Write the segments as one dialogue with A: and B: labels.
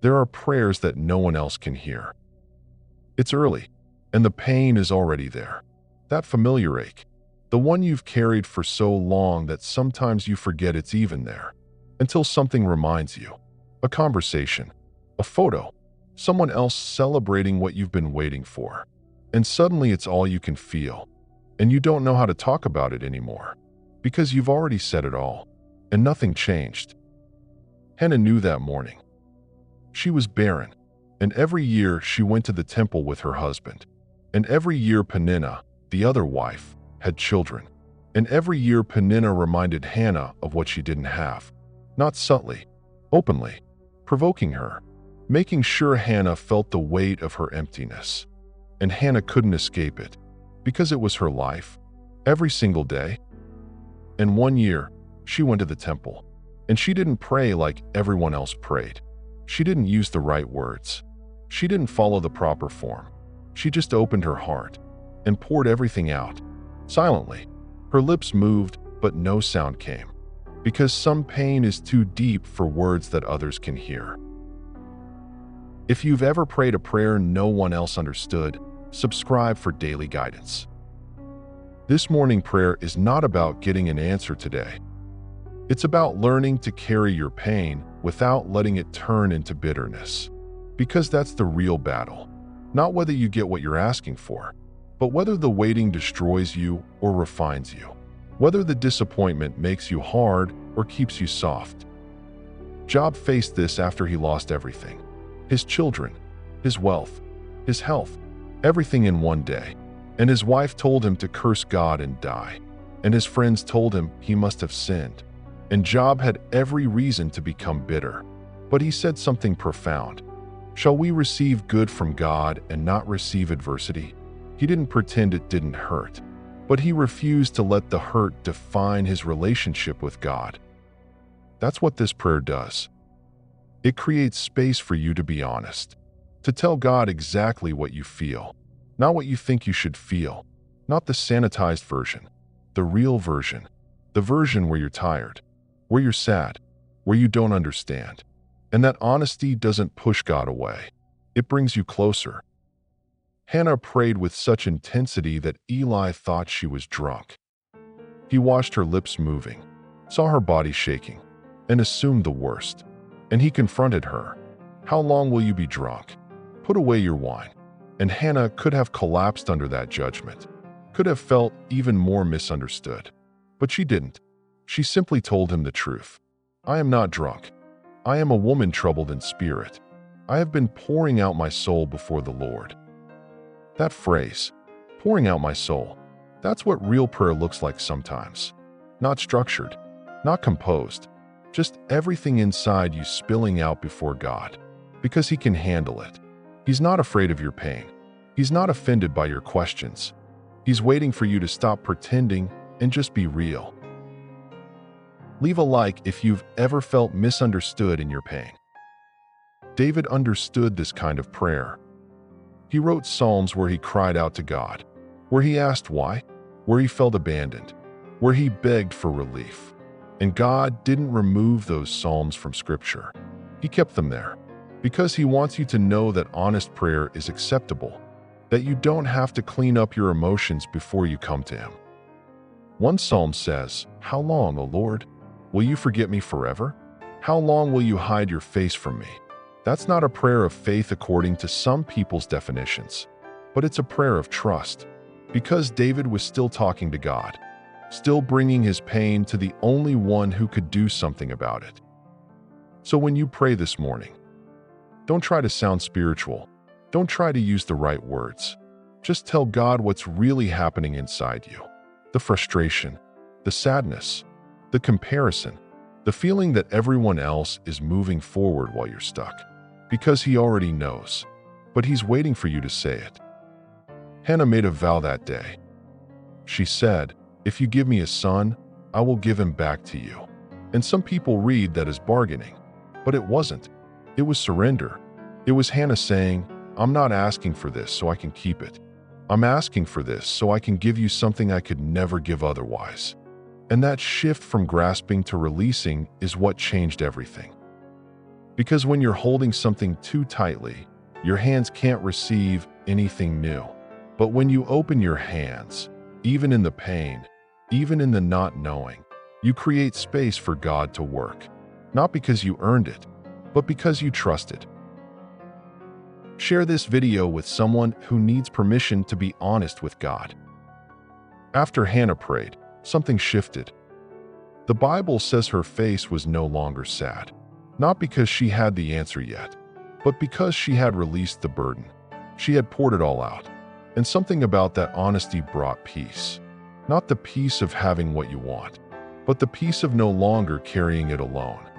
A: There are prayers that no one else can hear. It's early, and the pain is already there. That familiar ache, the one you've carried for so long that sometimes you forget it's even there, until something reminds you. A conversation, a photo, someone else celebrating what you've been waiting for. And suddenly it's all you can feel, and you don't know how to talk about it anymore, because you've already said it all, and nothing changed. Hannah knew that morning. She was barren, and every year she went to the temple with her husband. And every year Peninnah, the other wife, had children. And every year Peninnah reminded Hannah of what she didn't have, not subtly, openly, provoking her, making sure Hannah felt the weight of her emptiness. And Hannah couldn't escape it, because it was her life, every single day. And one year, she went to the temple, and she didn't pray like everyone else prayed. She didn't use the right words. She didn't follow the proper form. She just opened her heart and poured everything out, silently. Her lips moved, but no sound came, because some pain is too deep for words that others can hear. If you've ever prayed a prayer no one else understood, subscribe for daily guidance. This morning prayer is not about getting an answer today. It's about learning to carry your pain without letting it turn into bitterness. Because that's the real battle. Not whether you get what you're asking for, but whether the waiting destroys you or refines you. Whether the disappointment makes you hard or keeps you soft. Job faced this after he lost everything. His children, his wealth, his health, everything in one day. And his wife told him to curse God and die. And his friends told him he must have sinned. And Job had every reason to become bitter. But he said something profound. Shall we receive good from God and not receive adversity? He didn't pretend it didn't hurt, but he refused to let the hurt define his relationship with God. That's what this prayer does. It creates space for you to be honest, to tell God exactly what you feel, not what you think you should feel, not the sanitized version, the real version, the version where you're tired, where you're sad, where you don't understand. And that honesty doesn't push God away. It brings you closer. Hannah prayed with such intensity that Eli thought she was drunk. He watched her lips moving, saw her body shaking, and assumed the worst. And he confronted her. How long will you be drunk? Put away your wine. And Hannah could have collapsed under that judgment, could have felt even more misunderstood. But she didn't. She simply told him the truth. I am not drunk. I am a woman troubled in spirit. I have been pouring out my soul before the Lord. That phrase, pouring out my soul, that's what real prayer looks like sometimes. Not structured, not composed, just everything inside you spilling out before God, because He can handle it. He's not afraid of your pain. He's not offended by your questions. He's waiting for you to stop pretending and just be real. Leave a like if you've ever felt misunderstood in your pain. David understood this kind of prayer. He wrote psalms where he cried out to God, where he asked why, where he felt abandoned, where he begged for relief. And God didn't remove those psalms from Scripture. He kept them there because He wants you to know that honest prayer is acceptable, that you don't have to clean up your emotions before you come to Him. One psalm says, "How long, O Lord? Will you forget me forever? How long will you hide your face from me?" That's not a prayer of faith according to some people's definitions, but it's a prayer of trust, because David was still talking to God, still bringing his pain to the only one who could do something about it. So when you pray this morning, don't try to sound spiritual. Don't try to use the right words. Just tell God what's really happening inside you. The frustration, the sadness, the comparison, the feeling that everyone else is moving forward while you're stuck. Because He already knows, but He's waiting for you to say it. Hannah made a vow that day. She said, "If you give me a son, I will give him back to you." And some people read that as bargaining, but it wasn't. It was surrender. It was Hannah saying, "I'm not asking for this so I can keep it. I'm asking for this so I can give you something I could never give otherwise." And that shift from grasping to releasing is what changed everything. Because when you're holding something too tightly, your hands can't receive anything new. But when you open your hands, even in the pain, even in the not knowing, you create space for God to work. Not because you earned it, but because you trusted. Share this video with someone who needs permission to be honest with God. After Hannah prayed, something shifted. The Bible says her face was no longer sad, not because she had the answer yet, but because she had released the burden. She had poured it all out. And something about that honesty brought peace. Not the peace of having what you want, but the peace of no longer carrying it alone.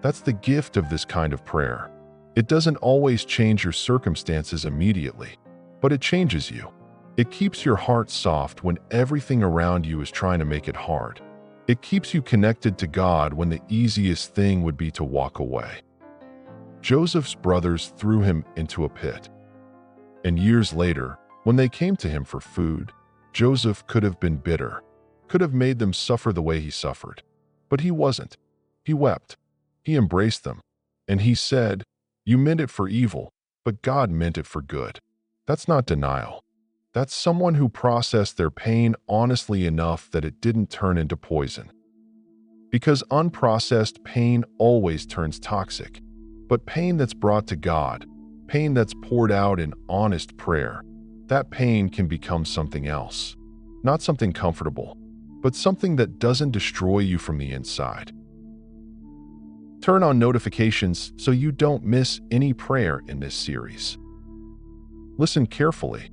A: That's the gift of this kind of prayer. It doesn't always change your circumstances immediately, but it changes you. It keeps your heart soft when everything around you is trying to make it hard. It keeps you connected to God when the easiest thing would be to walk away. Joseph's brothers threw him into a pit. And years later, when they came to him for food, Joseph could have been bitter, could have made them suffer the way he suffered. But he wasn't. He wept. He embraced them. And he said, "You meant it for evil, but God meant it for good." That's not denial. That's someone who processed their pain honestly enough that it didn't turn into poison. Because unprocessed pain always turns toxic. But pain that's brought to God, pain that's poured out in honest prayer, that pain can become something else. Not something comfortable, but something that doesn't destroy you from the inside. Turn on notifications so you don't miss any prayer in this series. Listen carefully.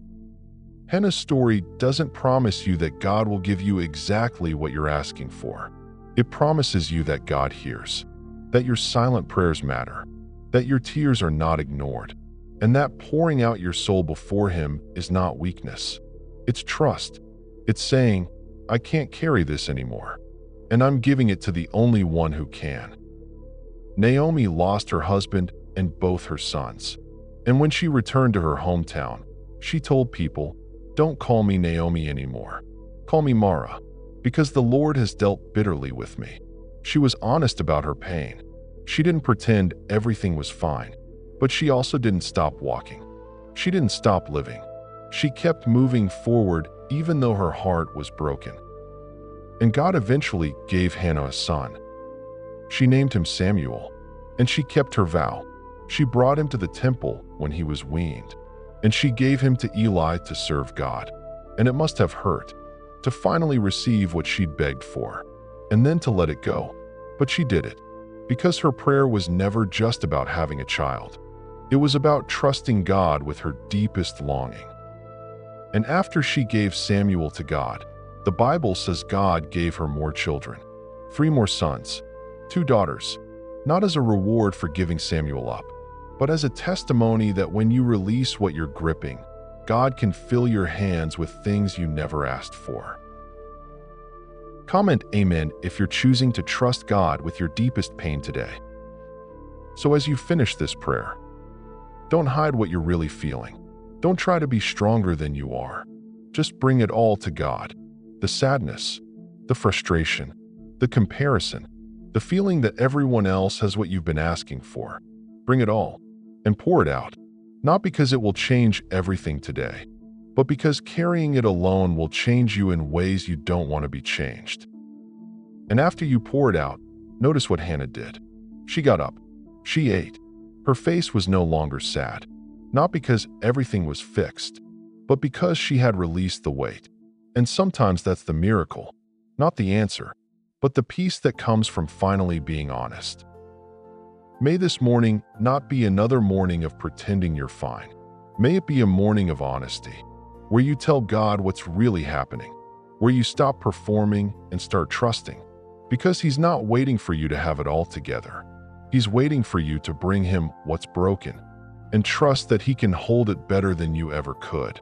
A: Hannah's story doesn't promise you that God will give you exactly what you're asking for. It promises you that God hears, that your silent prayers matter, that your tears are not ignored, and that pouring out your soul before Him is not weakness. It's trust. It's saying, "I can't carry this anymore, and I'm giving it to the only one who can." Naomi lost her husband and both her sons. And when she returned to her hometown, she told people, "Don't call me Naomi anymore. Call me Mara, because the Lord has dealt bitterly with me." She was honest about her pain. She didn't pretend everything was fine, but she also didn't stop walking. She didn't stop living. She kept moving forward even though her heart was broken. And God eventually gave Hannah a son. She named him Samuel, and she kept her vow. She brought him to the temple when he was weaned, and she gave him to Eli to serve God. And it must have hurt to finally receive what she'd begged for, and then to let it go. But she did it, because her prayer was never just about having a child. It was about trusting God with her deepest longing. And after she gave Samuel to God, the Bible says God gave her more children, 3 more sons, 2 daughters, not as a reward for giving Samuel up, but as a testimony that when you release what you're gripping, God can fill your hands with things you never asked for. Comment Amen if you're choosing to trust God with your deepest pain today. So as you finish this prayer, don't hide what you're really feeling. Don't try to be stronger than you are. Just bring it all to God. The sadness, the frustration, the comparison, the feeling that everyone else has what you've been asking for. Bring it all and pour it out. Not because it will change everything today, but because carrying it alone will change you in ways you don't want to be changed. And after you pour it out, notice what Hannah did. She got up. She ate. Her face was no longer sad, not because everything was fixed, but because she had released the weight. And sometimes that's the miracle, not the answer, but the peace that comes from finally being honest. May this morning not be another morning of pretending you're fine. May it be a morning of honesty, where you tell God what's really happening, where you stop performing and start trusting, because He's not waiting for you to have it all together. He's waiting for you to bring Him what's broken and trust that He can hold it better than you ever could.